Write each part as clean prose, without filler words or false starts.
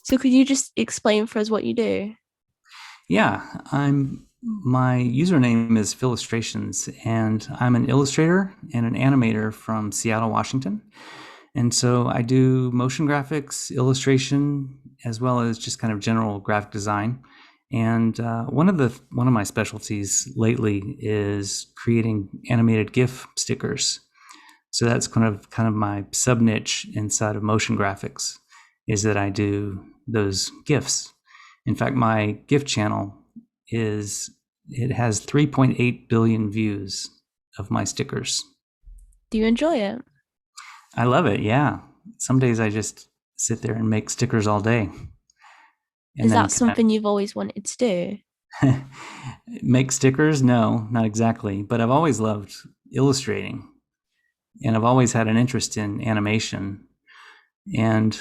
So could you just explain for us what you do? Yeah, my username is Phillustrations, and I'm an illustrator and an animator from Seattle, Washington. And so I do motion graphics, illustration, as well as just kind of general graphic design. And one of my specialties lately is creating animated GIF stickers. So that's kind of my sub niche inside of motion graphics is that I do those GIFs. In fact, my GIF channel is it has 3.8 billion views of my stickers. Do you enjoy it? I love it. Yeah. Some days I just sit there and make stickers all day and Is then that something you've always wanted to do? make stickers. No, not exactly. But I've always loved illustrating and I've always had an interest in animation and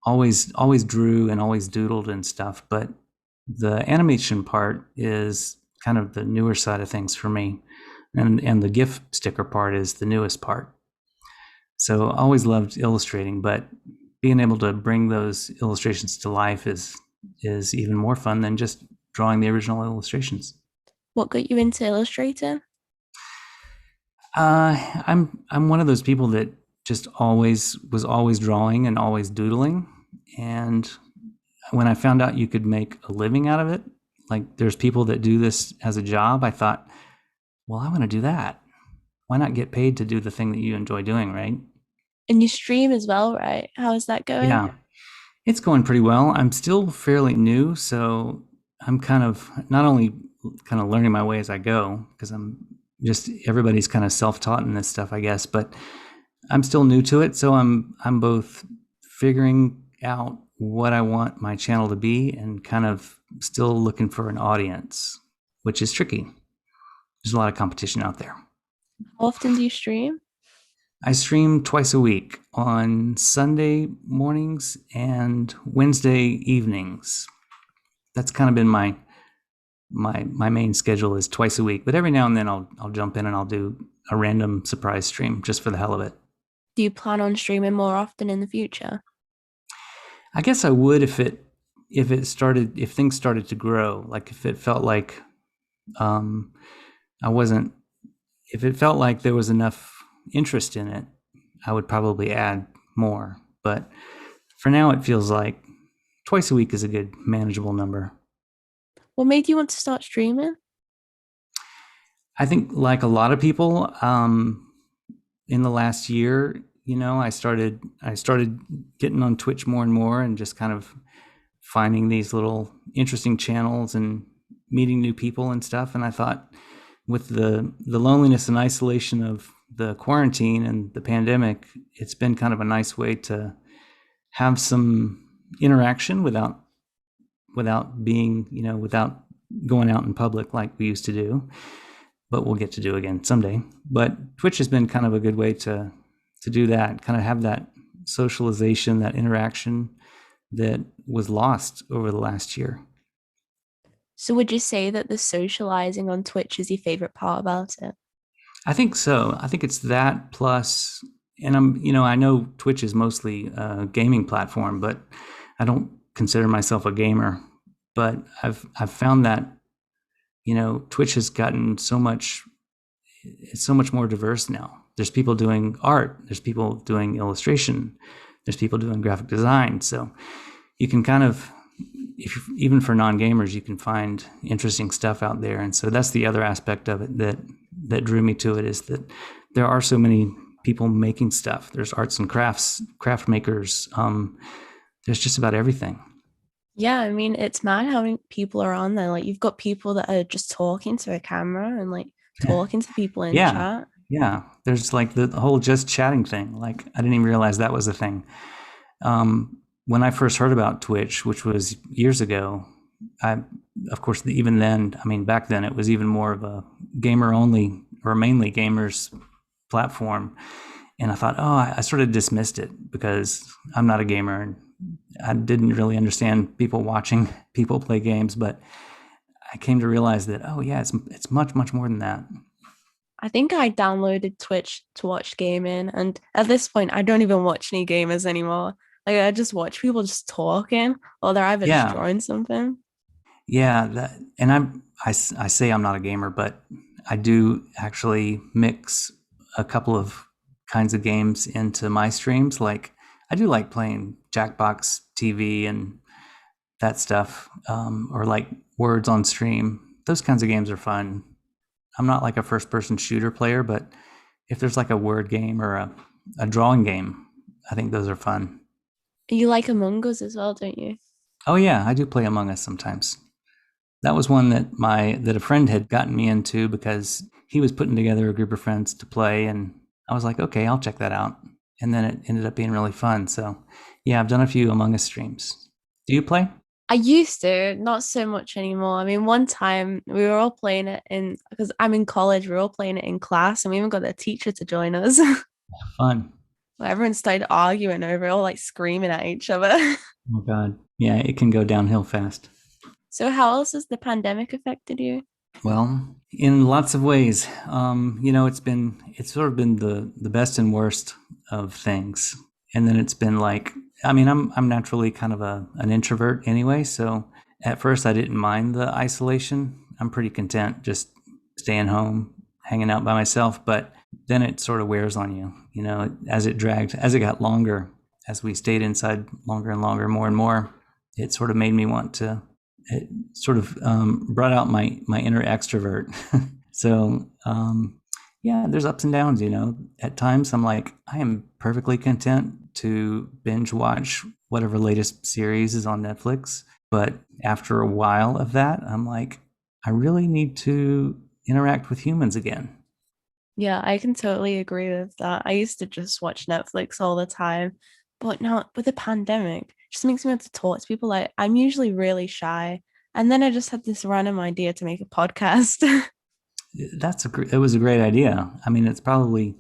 always drew and always doodled and stuff. But the animation part is kind of the newer side of things for me. And the GIF sticker part is the newest part. So I always loved illustrating, but being able to bring those illustrations to life is even more fun than just drawing the original illustrations. What got you into illustrating? I'm one of those people that just always drawing and always doodling, and when I found out you could make a living out of it, like there's people that do this as a job, I thought, well, I want to do that. Why not get paid to do the thing that you enjoy doing, right? And you stream as well, right? How is that going? Yeah. It's going pretty well. I'm still fairly new, so I'm kind of not only kind of learning my way as I go, because I'm just everybody's kind of self-taught in this stuff, I guess, but I'm still new to it, so I'm both figuring out what I want my channel to be and kind of still looking for an audience, which is tricky. There's a lot of competition out there. How often do you stream? I stream twice a week on Sunday mornings and Wednesday evenings. That's kind of been my main schedule is twice a week, but every now and then I'll jump in and I'll do a random surprise stream just for the hell of it. Do you plan on streaming more often in the future? I guess I would if things started to grow, like if it felt like um I wasn't if it felt like there was enough interest in it, I would probably add more. But for now it feels like twice a week is a good manageable number. What made you want to start streaming? I think like a lot of people, in the last year, I started getting on Twitch more and more and just kind of finding these little interesting channels and meeting new people and stuff. And I thought with the loneliness and isolation of the quarantine and the pandemic, it's been kind of a nice way to have some interaction without being, without going out in public like we used to do, but we'll get to do again someday. But Twitch has been kind of a good way to do that, kind of have that socialization, that interaction that was lost over the last year. So would you say that the socializing on Twitch is your favorite part about it? I think so. I think it's that plus, and I know Twitch is mostly a gaming platform, but I don't consider myself a gamer. But I've found that Twitch has gotten it's so much more diverse now. There's people doing art, there's people doing illustration, there's people doing graphic design. So you can kind of, even for non-gamers, you can find interesting stuff out there. And so that's the other aspect of it that drew me to it, is that there are so many people making stuff. There's arts and crafts, craft makers. There's just about everything. Yeah, I mean, it's mad how many people are on there. Like, you've got people that are just talking to a camera and like talking to people in Yeah, chat. yeah. There's like the whole just chatting thing. Like I didn't even realize that was a thing. When I first heard about Twitch, which was years ago, I, of course, even then, I mean, back then it was even more of a gamer only or mainly gamers platform. And I thought, oh, I sort of dismissed it because I'm not a gamer and I didn't really understand people watching people play games. But I came to realize that, oh yeah, it's much more than that. I think I downloaded Twitch to watch gaming, and at this point, I don't even watch any gamers anymore. Like I just watch people just talking, or they're either just Yeah, drawing something. yeah. And I say I'm not a gamer, but I do actually mix a couple of kinds of games into my streams. Like I do like playing Jackbox TV and that stuff, or like Words on Stream. Those kinds of games are fun. I'm not like a first person shooter player, but if there's like a word game or a drawing game, I think those are fun. You like Among Us as well, don't you? Oh yeah, I do play Among Us sometimes. That was one that a friend had gotten me into because he was putting together a group of friends to play, and I was like, okay, I'll check that out. And then it ended up being really fun. So yeah, I've done a few Among Us streams. Do you play? I used to, not so much anymore. I mean, one time we were all playing it in, because I'm in college, we were all playing it in class, and we even got a teacher to join us. Fun. Everyone started arguing over it, all like screaming at each other. Oh God. Yeah, it can go downhill fast. So, how else has the pandemic affected you? Well, in lots of ways, it's sort of been the best and worst of things, and then it's been like, I mean, I'm naturally kind of an introvert anyway, so at first I didn't mind the isolation. I'm pretty content just staying home, hanging out by myself, but then it sort of wears on you, as it got longer, as we stayed inside longer and longer, more and more, it sort of made me want to it sort of brought out my inner extrovert. So yeah, there's ups and downs. At times I'm like, I am perfectly content to binge watch whatever latest series is on Netflix. But after a while of that, I'm like, I really need to interact with humans again. Yeah, I can totally agree with that. I used to just watch Netflix all the time, but now with the pandemic, it just makes me want to talk to people. Like I'm usually really shy, and then I just had this random idea to make a podcast. It was a great idea. I mean, it's probably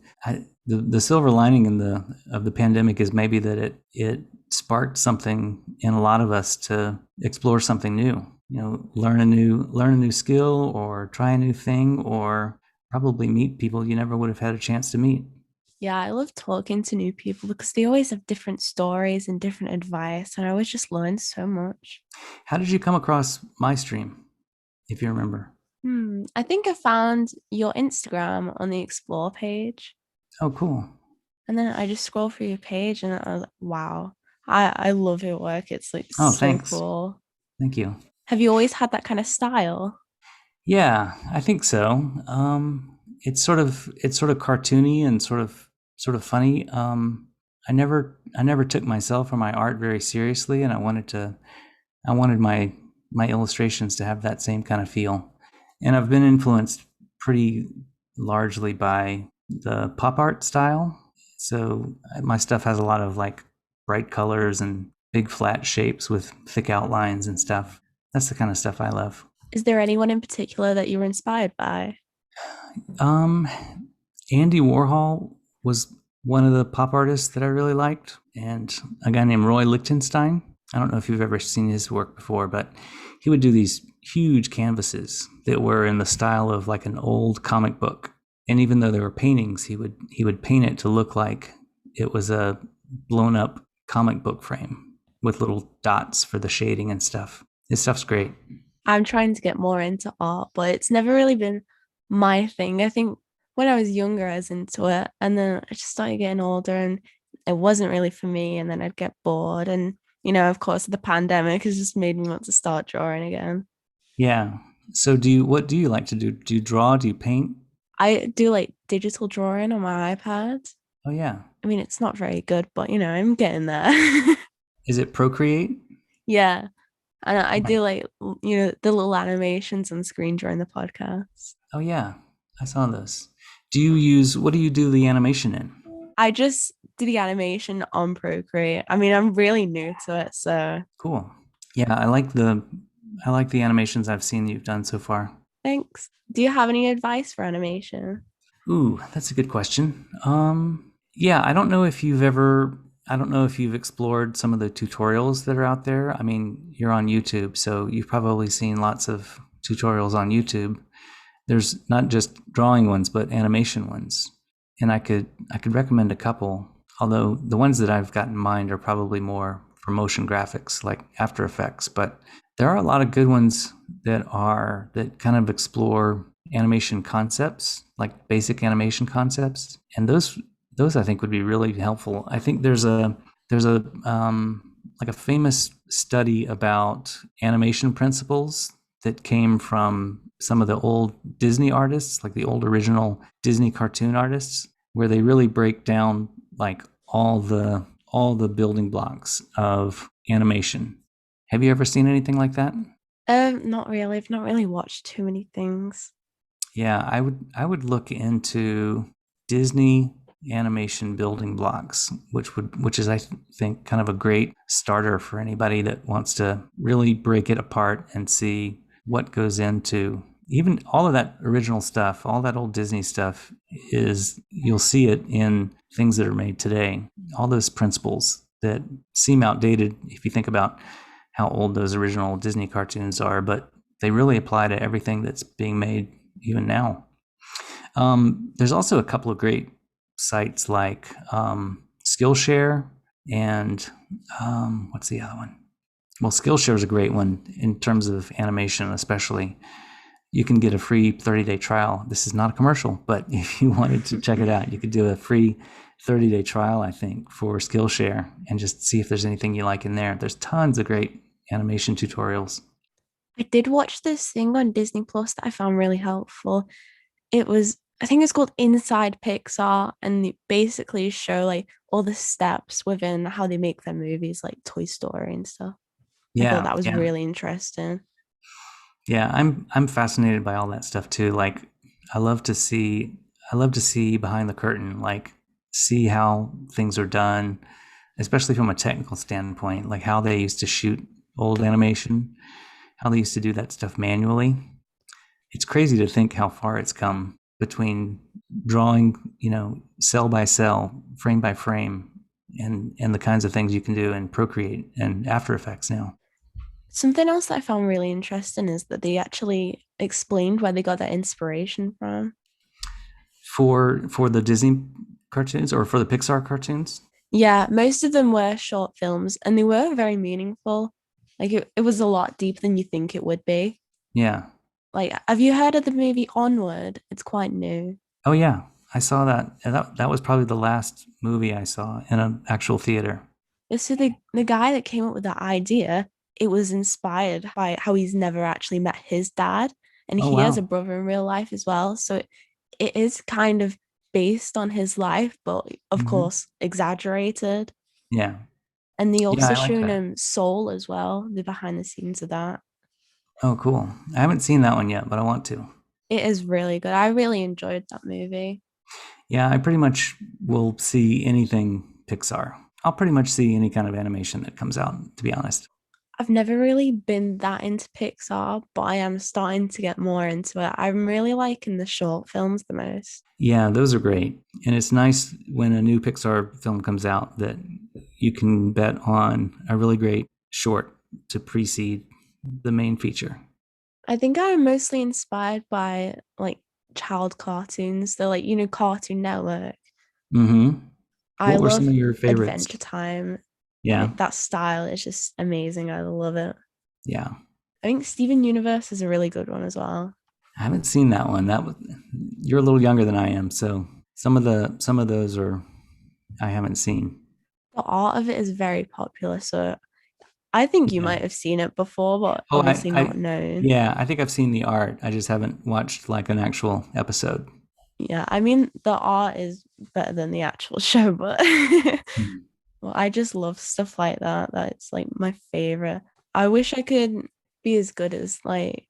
the silver lining of the pandemic is maybe that it sparked something in a lot of us to explore something new. Learn a new skill or try a new thing or probably meet people you never would have had a chance to meet. Yeah, I love talking to new people because they always have different stories and different advice, and I always just learn so much. How did you come across my stream, if you remember? I think I found your Instagram on the Explore page, Oh, cool. and then I just scroll through your page, and I was like, wow, I love your work. It's like Oh, so thanks. cool. Thank you. Have you always had that kind of style? Yeah, I think so. It's sort of cartoony and sort of funny. I never took myself or my art very seriously, and I wanted my illustrations to have that same kind of feel. And I've been influenced pretty largely by the pop art style. So my stuff has a lot of like bright colors and big flat shapes with thick outlines and stuff. That's the kind of stuff I love. Is there anyone in particular that you were inspired by? Um, Andy Warhol was one of the pop artists that I really liked, and a guy named Roy Lichtenstein. I don't know if you've ever seen his work before, but he would do these huge canvases that were in the style of like an old comic book. And even though they were paintings, he would paint it to look like it was a blown up comic book frame with little dots for the shading and stuff. His stuff's great. I'm trying to get more into art, but it's never really been my thing. I think when I was younger, I was into it, and then I just started getting older, and it wasn't really for me. And then I'd get bored, and of course, the pandemic has just made me want to start drawing again. Yeah. So what do you like to do? Do you draw? Do you paint? I do like digital drawing on my iPad. Oh yeah. I mean, it's not very good, but I'm getting there. Is it Procreate? Yeah. And I Right. do like, the little animations on screen during the podcast. Oh yeah, I saw this. What do you do the animation in? I just do the animation on Procreate. I mean, I'm really new to it, so Cool. Yeah, I like the animations I've seen you've done so far. thanks. Do you have any advice for animation? Ooh, that's a good question. Yeah, I don't know if you've explored some of the tutorials that are out there. I mean, you're on YouTube, so you've probably seen lots of tutorials on YouTube. There's not just drawing ones, but animation ones. And I could recommend a couple. Although the ones that I've got in mind are probably more for motion graphics like After Effects, but there are a lot of good ones that kind of explore animation concepts, like basic animation concepts, and those I think would be really helpful. I think there's a like a famous study about animation principles that came from some of the old Disney artists, like the old original Disney cartoon artists, where they really break down like all the building blocks of animation. Have you ever seen anything like that? Not really. I've not really watched too many things. Yeah, I would look into Disney animation building blocks, which is think kind of a great starter for anybody that wants to really break it apart and see what goes into even all of that original stuff, all that old Disney stuff is you'll see it in things that are made today. All those principles that seem outdated if you think about how old those original Disney cartoons are, but they really apply to everything that's being made even now. There's also a couple of great sites like Skillshare and what's the other one? Well, Skillshare is a great one in terms of animation, especially. You can get a free 30-day trial. This is not a commercial, but if you wanted to check it out, you could do a free 30-day trial, I think, for Skillshare and just see if there's anything you like in there. There's tons of great animation tutorials. I did watch this thing on Disney Plus that I found really helpful. It was, I think it's called Inside Pixar, and they basically show like all the steps within how they make their movies, like Toy Story and stuff. I thought Yeah, that was yeah. really interesting. Yeah, I'm fascinated by all that stuff too. Like I love to see I love to see behind the curtain, like see how things are done, especially from a technical standpoint, like how they used to shoot old animation, how they used to do that stuff manually. It's crazy to think how far it's come between drawing, cell by cell, frame by frame, and the kinds of things you can do in Procreate and After Effects now. Something else that I found really interesting is that they actually explained where they got that inspiration from. For the Disney cartoons or for the Pixar cartoons. Yeah, most of them were short films and they were very meaningful. Like it was a lot deeper than you think it would be. Yeah. Like, have you heard of the movie Onward? It's quite new. Oh yeah, I saw that. And that was probably the last movie I saw in an actual theater. So the guy that came up with that idea, it was inspired by how he's never actually met his dad, and Oh he has a wow. brother in real life as well. So it is kind of based on his life, but of Hmm. course exaggerated. Yeah. And they Yeah, also I like shown that. him Soul as well, the behind the scenes of that. Oh cool. I haven't seen that one yet, but I want to. It is really good. I really enjoyed that movie. Yeah, I pretty much will see anything Pixar. I'll pretty much see any kind of animation that comes out, to be honest. I've never really been that into Pixar, but I am starting to get more into it. I'm really liking the short films the most. Yeah, those are great. And it's nice when a new Pixar film comes out that you can bet on a really great short to precede the main feature. I think I'm mostly inspired by like child cartoons. They're like, Cartoon Network. Mm-hmm. I What were some love of your favorites? Adventure Time, and Yeah, that style is just amazing. I love it. yeah. I think Steven Universe is a really good one as well. I haven't seen that one. You're a little younger than I am, so some of those are I haven't seen. The art of it is very popular, so I think you Yeah. might have seen it before, but Oh, obviously not known. yeah, I think I've seen the art. I just haven't watched like an actual episode. Yeah, I mean the art is better than the actual show, but Hmm. well, I just love stuff like that. That's like my favorite. I wish I could be as good as like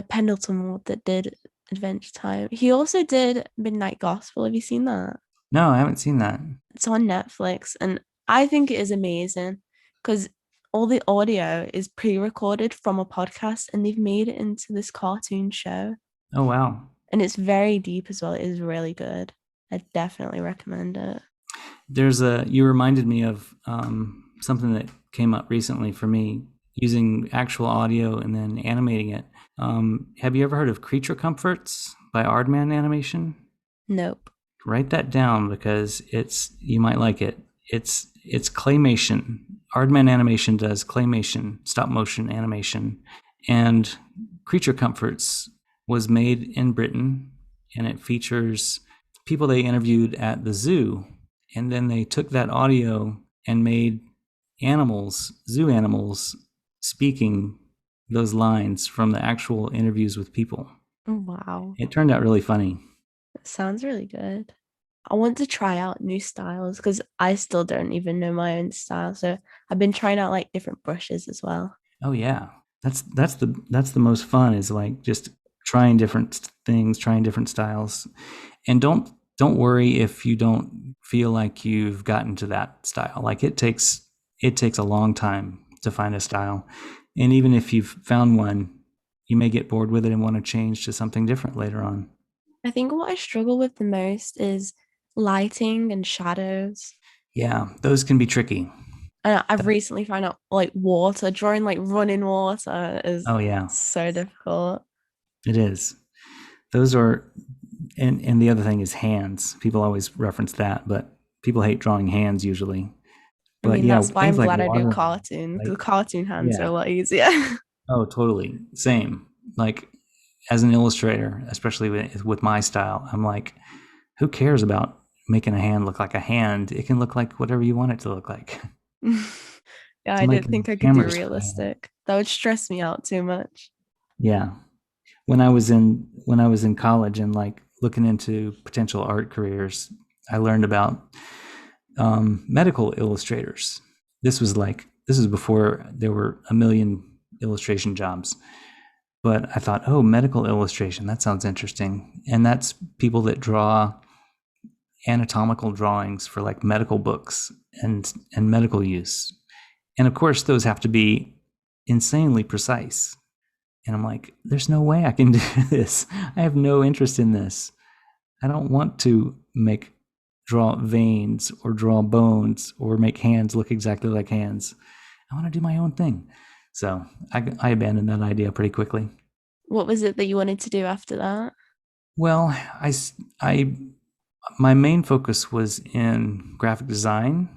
Pendleton Ward that did Adventure Time. He also did Midnight Gospel. Have you seen that? No, I haven't seen that. It's on Netflix, and I think it is amazing because all the audio is pre-recorded from a podcast, and they've made it into this cartoon show, Oh wow. and it's very deep as well. It is really good. I definitely recommend it. You reminded me of something that came up recently for me using actual audio and then animating it. Have you ever heard of Creature Comforts by Aardman Animation? Nope. Write that down because you might like it. It's claymation. Aardman Animation does claymation, stop motion animation, and Creature Comforts was made in Britain, and it features people they interviewed at the zoo, and then they took that audio and made animals, zoo animals, speaking those lines from the actual interviews with people. Wow. It turned out really funny. That sounds really good. I want to try out new styles because I still don't even know my own style. So I've been trying out like different brushes as well. Oh yeah, that's the most fun is like just trying different things, trying different styles, and don't worry if you don't feel like you've gotten to that style. Like it takes a long time to find a style, and even if you've found one, you may get bored with it and want to change to something different later on. I think what I struggle with the most is lighting and shadows. Yeah, those can be tricky. And I've recently found out like water, drawing like running water is Oh yeah, so difficult. it is. Those are and the other thing is hands. People always reference that, but people hate drawing hands usually. I But mean, yeah, that's why things I'm like glad I do water, cartoon like because cartoon hands are a yeah, lot easier. oh totally, same. Like as an illustrator, especially with my style, I'm like, who cares about making a hand look like a hand? It can look like whatever you want it to look like. Yeah, I Somebody didn't can think I could do hammer stuff in. realistic. That would stress me out too much. Yeah, when I was in college and like looking into potential art careers, I learned about medical illustrators. This was before there were a million illustration jobs. But I thought, oh, medical illustration, that sounds interesting. And that's people that draw anatomical drawings for like medical books and medical use. And of course, those have to be insanely precise. And I'm like, there's no way I can do this. I have no interest in this. I don't want to make draw veins or draw bones or make hands look exactly like hands. I want to do my own thing. So I abandoned that idea pretty quickly. What was it that you wanted to do after that? Well, I my main focus was in graphic design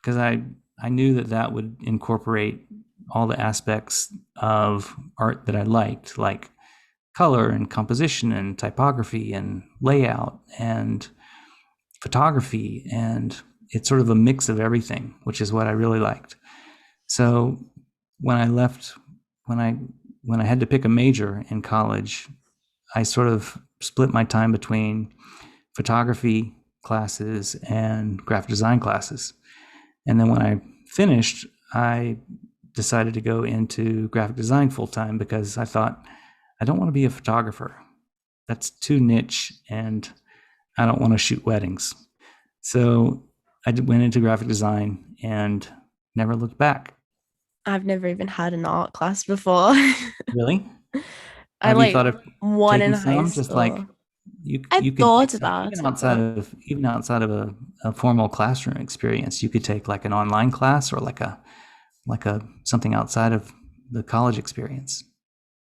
because I knew that that would incorporate all the aspects of art that I liked, like color and composition and typography and layout and photography, and it's sort of a mix of everything, which is what I really liked. So when I left, when I when I had to pick a major in college, I sort of split my time between photography classes and graphic design classes. And then when I finished, I decided to go into graphic design full time because I thought I don't want to be a photographer. That's too niche and I don't want to shoot weddings. So I went into graphic design and never looked back. I've never even had an art class before. Really? I Have you like thought of one in taking high some? Just like school. I you could take thought some about it, but even outside of a formal classroom experience. You could take like an online class or like a something outside of the college experience.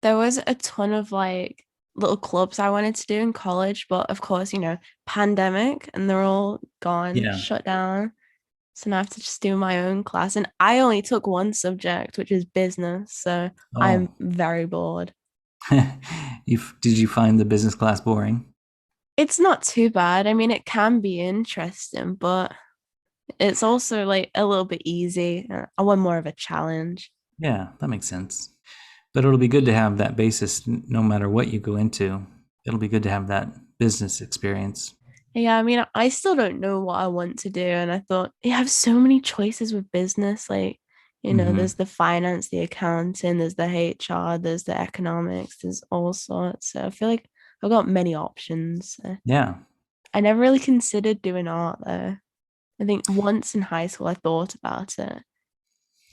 there was a ton of like little clubs I wanted to do in college, but of course, pandemic and they're all gone, Yeah. shut down. So now I have to just do my own class. And I only took one subject, which is business. So I'm Oh, very bored. did you find the business class boring? It's not too bad. I mean, it can be interesting, but it's also like a little bit easy. I want more of a challenge. Yeah, that makes sense. But it'll be good to have that basis no matter what you go into. It'll be good to have that business experience. Yeah, I mean, I still don't know what I want to do. And I thought you have so many choices with business. Like, Hmm. there's the finance, the accounting, there's the HR, there's the economics, there's all sorts. So I feel like I've got many options. Yeah. I never really considered doing art though. I think once in high school I thought about it.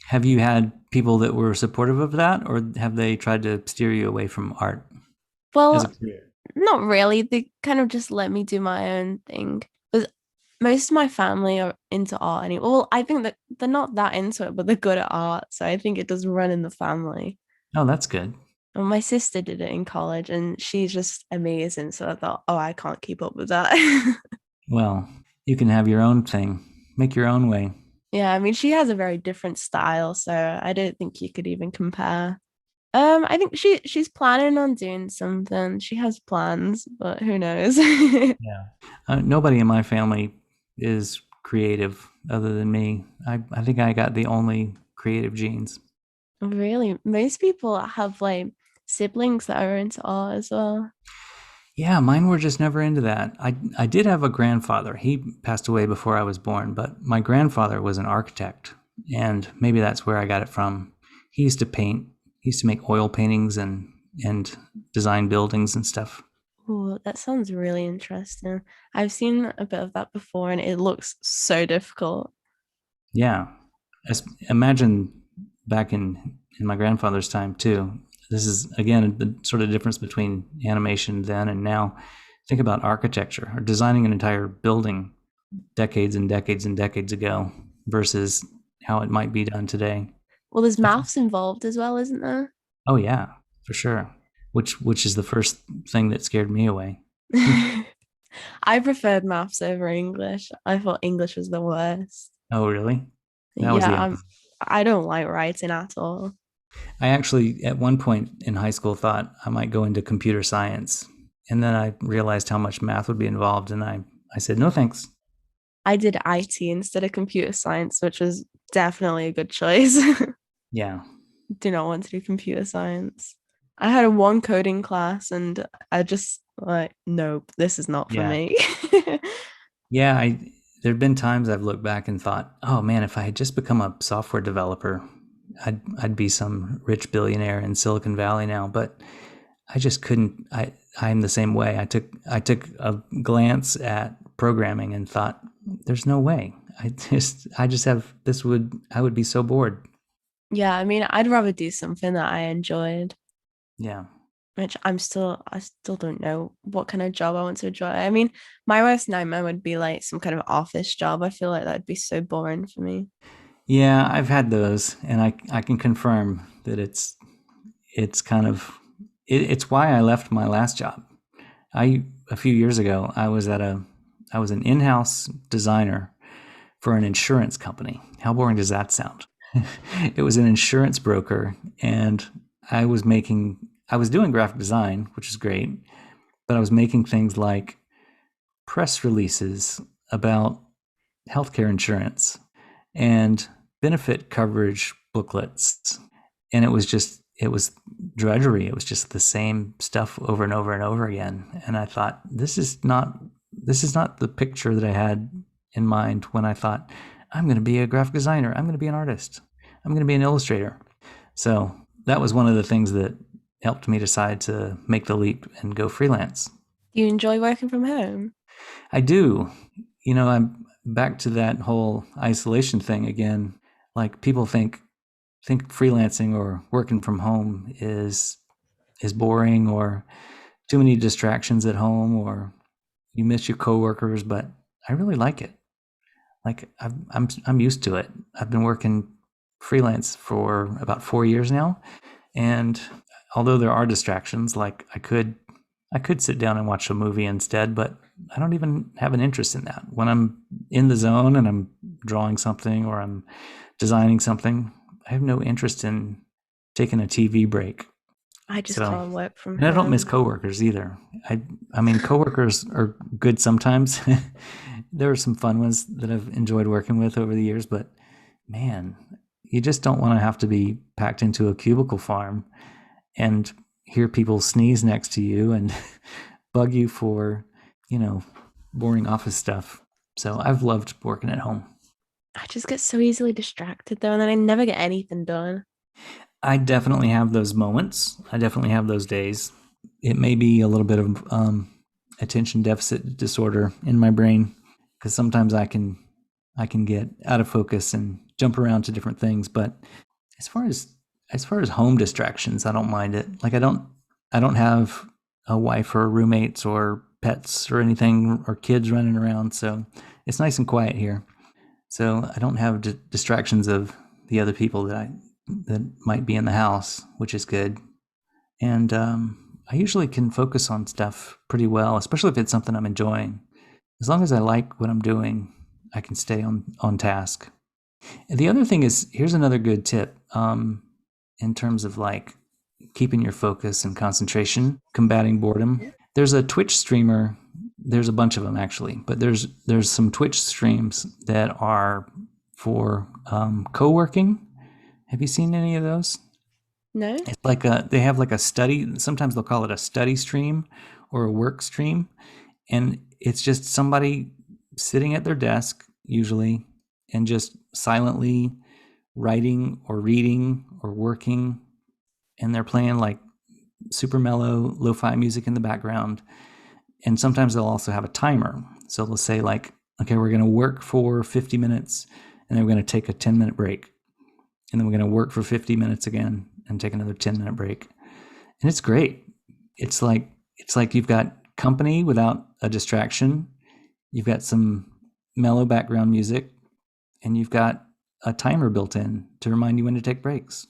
Have you had people that were supportive of that, or have they tried to steer you away from art as a Well, career? not really. They kind of just let me do my own thing. But most of my family are into art anyway. Well, I think that they're not that into it, but they're good at art. So I think it does run in the family. Oh, that's good. And my sister did it in college and she's just amazing. So I thought, oh, I can't keep up with that. Well, you can have your own thing. make your own way. Yeah, I mean, she has a very different style, so I don't think you could even compare. I think she's planning on doing something. She has plans, but who knows? Yeah. Nobody in my family is creative other than me. I think I got the only creative genes. Really, most people have like siblings that are into art as well. Yeah, mine were just never into that. I did have a grandfather. He passed away before I was born, but my grandfather was an architect, and maybe that's where I got it from. He used to paint. He used to make oil paintings and design buildings and stuff. Oh, that sounds really interesting. I've seen a bit of that before, and it looks so difficult. Yeah. Imagine back in my grandfather's time too. This is again the sort of difference between animation then and now. Think about architecture or designing an entire building decades and decades and decades ago versus how it might be done today. Well, there's I think, maths involved as well, isn't there? oh yeah, for sure. Which is the first thing that scared me away. I preferred maths over English. I thought English was the worst. Oh really? That was Yeah, the opposite. I don't like writing at all. I actually, at one point in high school, thought I might go into computer science. And then I realized how much math would be involved. And I said, no, thanks. I did IT instead of computer science, which was definitely a good choice. Yeah. Do not want to do computer science. I had a one coding class and I just like, nope, this is not for Yeah. me. Yeah. There have been times I've looked back and thought, oh man, if I had just become a software developer, I'd be some rich billionaire in Silicon Valley now. But I just couldn't. I'm the same way. I took a glance at programming and thought, there's no way. I just have this would I would be so bored. Yeah, I mean, I'd rather do something that I enjoyed, Yeah. which I still don't know what kind of job I want to enjoy. I mean, my worst nightmare would be like some kind of office job. I feel like that'd be so boring for me. Yeah, I've had those, and I can confirm that it's kind of it's why I left my last job. I A few years ago, I was an in-house designer for an insurance company. How boring does that sound? It was an insurance broker, and I was doing graphic design, which is great, but I was making things like press releases about healthcare insurance and benefit coverage booklets. And it was drudgery. It was just the same stuff over and over and over again. And I thought, this is not the picture that I had in mind when I thought, I'm going to be a graphic designer. I'm going to be an artist. I'm going to be an illustrator. So that was one of the things that helped me decide to make the leap and go freelance. Do you enjoy working from home? I do. I'm back to that whole isolation thing again. Like people think freelancing or working from home is boring or too many distractions at home or you miss your coworkers, but I really like it. Like I'm used to it. I've been working freelance for about 4 years now, and although there are distractions, like I could sit down and watch a movie instead, but I don't even have an interest in that. When I'm in the zone and I'm drawing something or I'm designing something, I have no interest in taking a TV break. I just So, can't work from and I don't miss home. coworkers either. I mean, coworkers are good sometimes. There are some fun ones that I've enjoyed working with over the years, but man, you just don't want to have to be packed into a cubicle farm and hear people sneeze next to you and bug you for, you know, boring office stuff. So I've loved working at home. I just get so easily distracted though, and then I never get anything done. I definitely have those moments. I definitely have those days. It may be a little bit of attention deficit disorder in my brain because sometimes I can get out of focus and jump around to different things. But as far as as far as home distractions, I don't mind it. Like I don't have a wife or roommates or pets or anything or kids running around, so it's nice and quiet here. So I don't have distractions of the other people that might be in the house, which is good. And I usually can focus on stuff pretty well, especially if it's something I'm enjoying. As long as I like what I'm doing, I can stay on task. And the other thing is, here's another good tip, in terms of like keeping your focus and concentration, combating boredom. There's a Twitch streamer. There's a bunch of them actually, but there's some Twitch streams that are for co-working. Have you seen any of those? No? It's like they have like a study. Sometimes they'll call it a study stream or a work stream, and it's just somebody sitting at their desk usually and just silently writing or reading or working, and they're playing like super mellow lo-fi music in the background. And sometimes they'll also have a timer, so they'll say like, okay, we're going to work for 50 minutes and then we're going to take a 10-minute break, and then we're going to work for 50 minutes again and take another 10-minute break. And it's great. It's like you've got company without a distraction, you've got some mellow background music, and you've got a timer built in to remind you when to take breaks.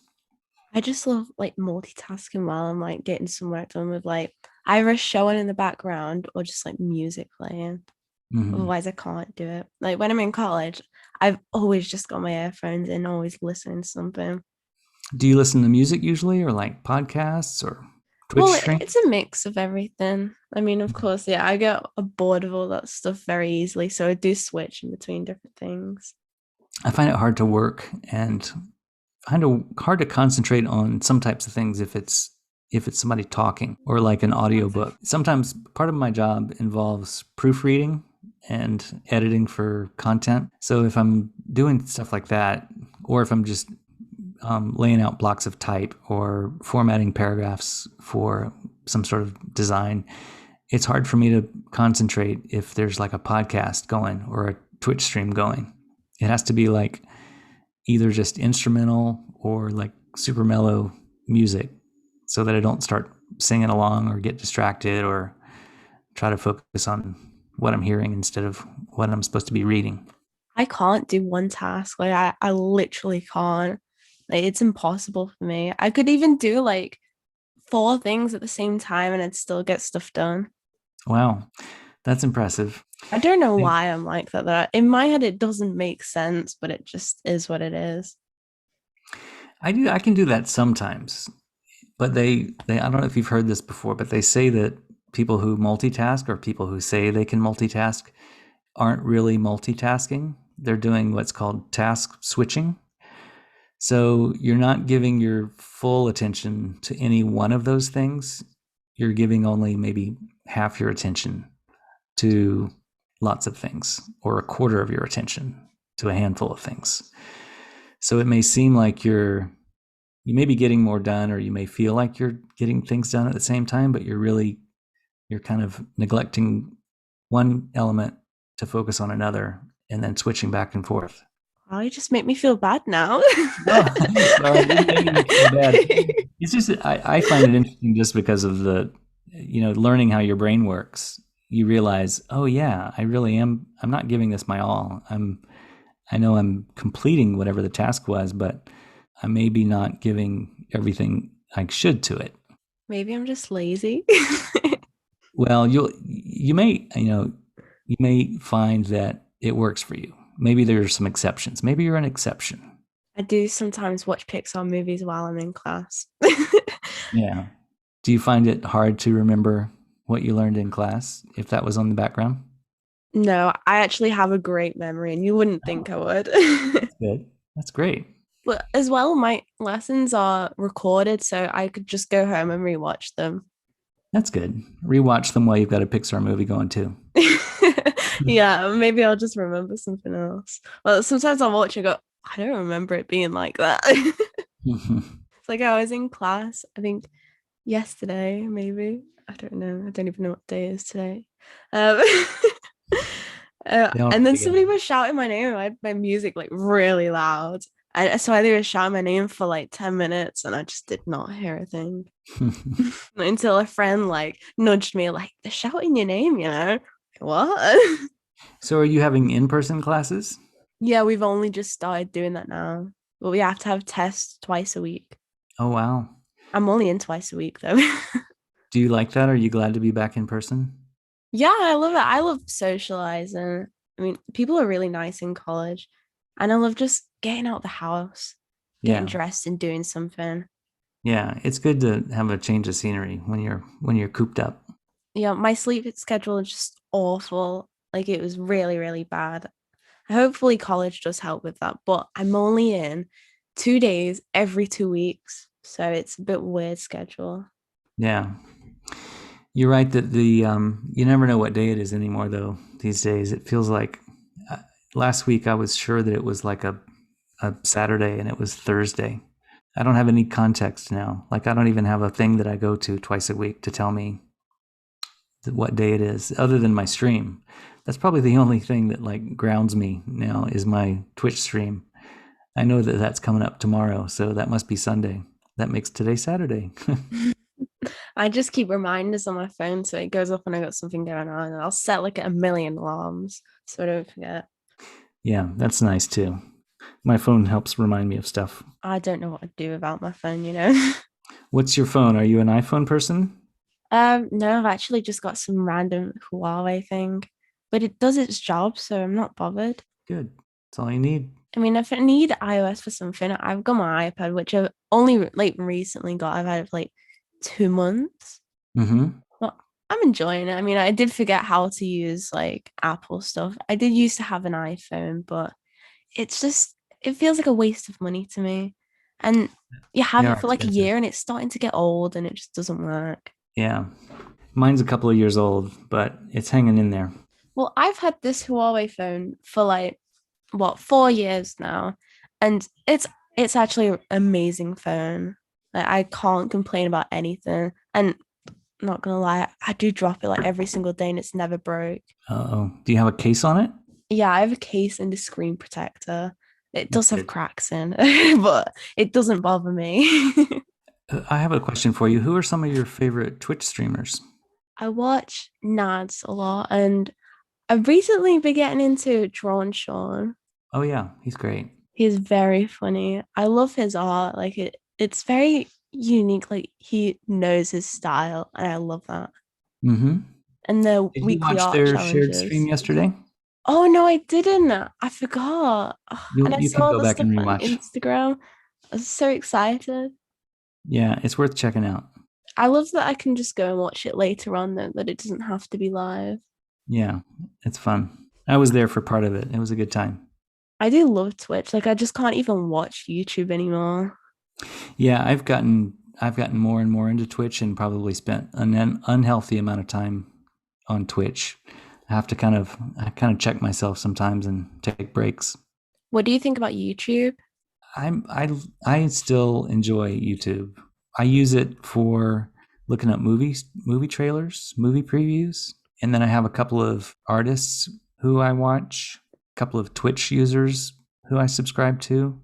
I just love like multitasking while I'm like getting some work done with like either a show on in the background or just like music playing. Mm-hmm. Otherwise, I can't do it. Like when I'm in college, I've always just got my earphones in, always listening to something. Do you listen to music usually, or like podcasts or Twitch Well, stream? it's a mix of everything. I mean, of course, yeah, I get bored of all that stuff very easily, so I do switch in between different things. I find it hard to work and hard to concentrate on some types of things if it's somebody talking or like an audiobook. Sometimes part of my job involves proofreading and editing for content. So if I'm doing stuff like that, or if I'm just laying out blocks of type or formatting paragraphs for some sort of design, it's hard for me to concentrate if there's like a podcast going or a Twitch stream going. It has to be like either just instrumental or like super mellow music, so that I don't start singing along or get distracted or try to focus on what I'm hearing instead of what I'm supposed to be reading. I can't do one task. Like I literally can't. Like it's impossible for me. I could even do like four things at the same time and I'd still get stuff done. Wow, that's impressive. I don't know why I'm like that. That in my head it doesn't make sense, but it just is what it is. I can do that sometimes, but they I don't know if you've heard this before, but they say that people who multitask, or people who say they can multitask, aren't really multitasking. They're doing what's called task switching. So you're not giving your full attention to any one of those things. You're giving only maybe half your attention to lots of things, or a quarter of your attention to a handful of things. So it may seem like you may be getting more done, or you may feel like you're getting things done at the same time, but you're kind of neglecting one element to focus on another, and then switching back and forth. Oh, you just make me feel bad now. No, I'm sorry, I didn't mean to feel bad. It's just that I find it interesting just because of learning how your brain works. You realize, oh yeah, I really am. I'm not giving this my all. I know I'm completing whatever the task was, but I may be not giving everything I should to it. Maybe I'm just lazy. Well, you may find that it works for you. Maybe there's some exceptions. Maybe you're an exception. I do sometimes watch Pixar movies while I'm in class. Yeah. Do you find it hard to remember what you learned in class if that was on the background? No, I actually have a great memory, and you wouldn't think Oh, I would. that's good. That's great. But as well, my lessons are recorded, so I could just go home and rewatch them. That's good. Rewatch them while you've got a Pixar movie going too. Yeah, maybe I'll just remember something else. Well, sometimes I'll watch and go, I don't remember it being like that. It's like I was in class, I think yesterday, maybe. I don't know. I don't even know what day is today. Um, They all and run then somebody together. was shouting my name. I had my music like really loud. And so they were shouting my name for like 10 minutes and I just did not hear a thing until a friend like nudged me, like, they're shouting your name, you know? What? So, are you having in-person classes? Yeah, we've only just started doing that now. But we have to have tests twice a week. Oh, wow. I'm only in twice a week though. Do you like that? Are you glad to be back in person? Yeah, I love it. I love socializing. I mean, people are really nice in college, and I love just getting out the house, getting Yeah. dressed and doing something. Yeah, it's good to have a change of scenery when you're cooped up. Yeah, my sleep schedule is just awful. Like it was really, really bad. Hopefully college does help with that, but I'm only in 2 days every 2 weeks. So it's a bit weird schedule. Yeah. You're right that the you never know what day it is anymore though these days. It feels like uh, last week I was sure that it was like a Saturday and it was Thursday. I don't have any context now. Like I don't even have a thing that I go to twice a week to tell me what day it is other than my stream. That's probably the only thing that like grounds me now is my Twitch stream. I know that that's coming up tomorrow, so that must be Sunday. That makes today Saturday. I just keep reminders on my phone so it goes up when I got something going on. And I'll set like a million alarms so I don't forget. Yeah, that's nice too. My phone helps remind me of stuff. I don't know what to do without my phone. What's your phone? Are you an iPhone person? No, I've actually just got some random Huawei thing, but it does its job, so I'm not bothered. Good. That's all you need. I mean, if I need iOS for something, I've got my iPad, which I've only like recently got. I've had it for like 2 months. Mm-hmm. Well, I'm enjoying it. I mean, I did forget how to use like Apple stuff. I did used to have an iPhone, but it's just it feels like a waste of money to me. And you They have are it for like a expensive. year and it's starting to get old and it just doesn't work. Yeah. Mine's a couple of years old, but it's hanging in there. Well, I've had this Huawei phone for like what 4 years now, and it's actually an amazing phone. Like I can't complain about anything. And not gonna lie, I do drop it like every single day and it's never broke. Uh-oh. Do you have a case on it? Yeah, I have a case and a screen protector. It That's does have good. cracks in, but it doesn't bother me. I have a question for you. Who are some of your favorite Twitch streamers? I watch Nads a lot, and I've recently been getting into Drawn Sean. Oh yeah, he's great. He's very funny. I love his art. Like it's very unique. Like he knows his style, and I love that. Mm-hmm. And the Did you weekly watch art their shared challenges. stream yesterday? Oh no, I didn't. I forgot. Ugh, and I You can saw go the back stuff and on rewatch. Instagram. I was so excited. Yeah, it's worth checking out. I love that I can just go and watch it later on, though, that it doesn't have to be live. Yeah, it's fun. I was there for part of it. It was a good time. I do love Twitch. Like I just can't even watch YouTube anymore. Yeah, I've gotten more and more into Twitch and probably spent an unhealthy amount of time on Twitch. I kind of check myself sometimes and take breaks. What do you think about YouTube? I'm I still enjoy YouTube. I use it for looking up movie trailers, movie previews, and then I have a couple of artists who I watch, a couple of Twitch users who I subscribe to.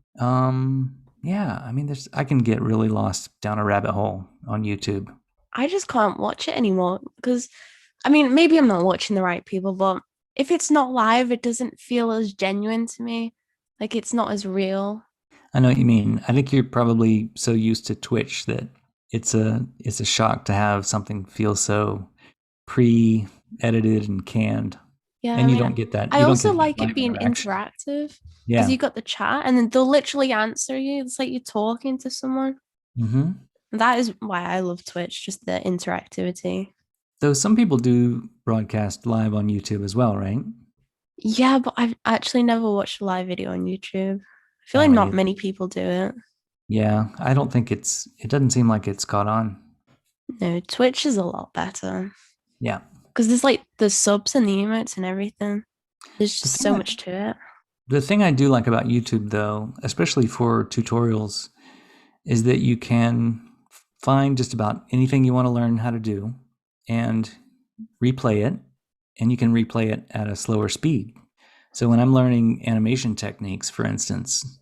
Yeah, I mean, there's I can get really lost down a rabbit hole on YouTube. I just can't watch it anymore because, I mean, maybe I'm not watching the right people, but if it's not live, it doesn't feel as genuine to me. Like it's not as real. I know what you mean. I think you're probably so used to Twitch that it's a shock to have something feel so pre-edited and canned, Yeah, I and you mean, don't get that. I You don't also get that like it live being interaction. interactive because Yeah. you got the chat and then they'll literally answer you. It's like you're talking to someone. Hmm. And that is why I love Twitch, just the interactivity. Though some people do broadcast live on YouTube as well, right? Yeah, but I've actually never watched a live video on YouTube. I feel I like haven't not either. many people do it. Yeah, I don't think it's. It doesn't seem like it's caught on. No, Twitch is a lot better Yeah. because there's like the subs and the emotes and everything. There's The just thing so that much to it. the thing I do like about YouTube, though, especially for tutorials, is that you can find just about anything you want to learn how to do and replay it, and you can replay it at a slower speed. So when I'm learning animation techniques, for instance,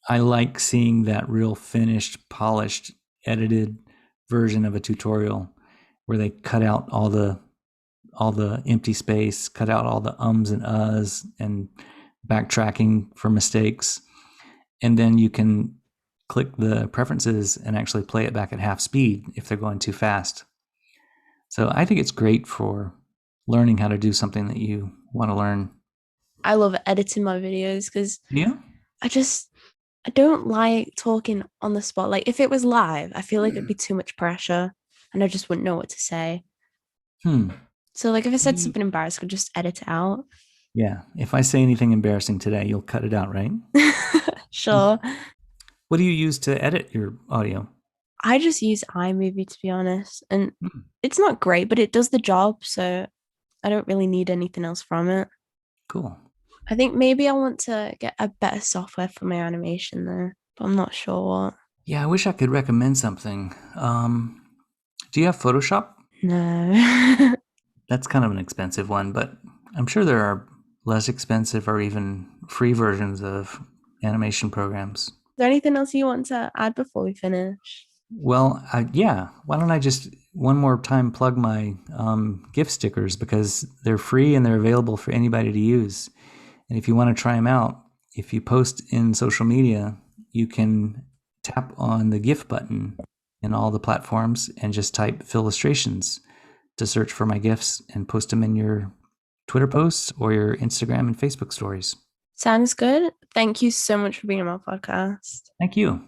I like seeing that real finished, polished, edited version of a tutorial where they cut out all the empty space, cut out all the ums and uhs and backtracking for mistakes. And then you can click the preferences and actually play it back at half speed if they're going too fast. So I think it's great for learning how to do something that you want to learn. I love editing my videos because Yeah. I just I don't like talking on the spot. Like if it was live, I feel like it'd be too much pressure and I just wouldn't know what to say. Hmm. So like if I What do said you? something embarrassing, I could just edit it out. Yeah. If I say anything embarrassing today, you'll cut it out, right? Sure. What do you use to edit your audio? I just use iMovie to be honest. And Hmm, it's not great, but it does the job. So I don't really need anything else from it. cool. I think maybe I want to get a better software for my animation though, but I'm not sure what. Yeah, I wish I could recommend something. Do you have Photoshop? No. That's kind of an expensive one, but I'm sure there are less expensive or even free versions of animation programs. Is there anything else you want to add before we finish? Well, yeah. Why don't I just one more time plug my gift stickers because they're free and they're available for anybody to use. And if you want to try them out, if you post in social media, you can tap on the gift button in all the platforms and just type Phillustrations to search for my gifts and post them in your Twitter posts or your Instagram and Facebook stories. Sounds good. Thank you so much for being on my podcast. Thank you.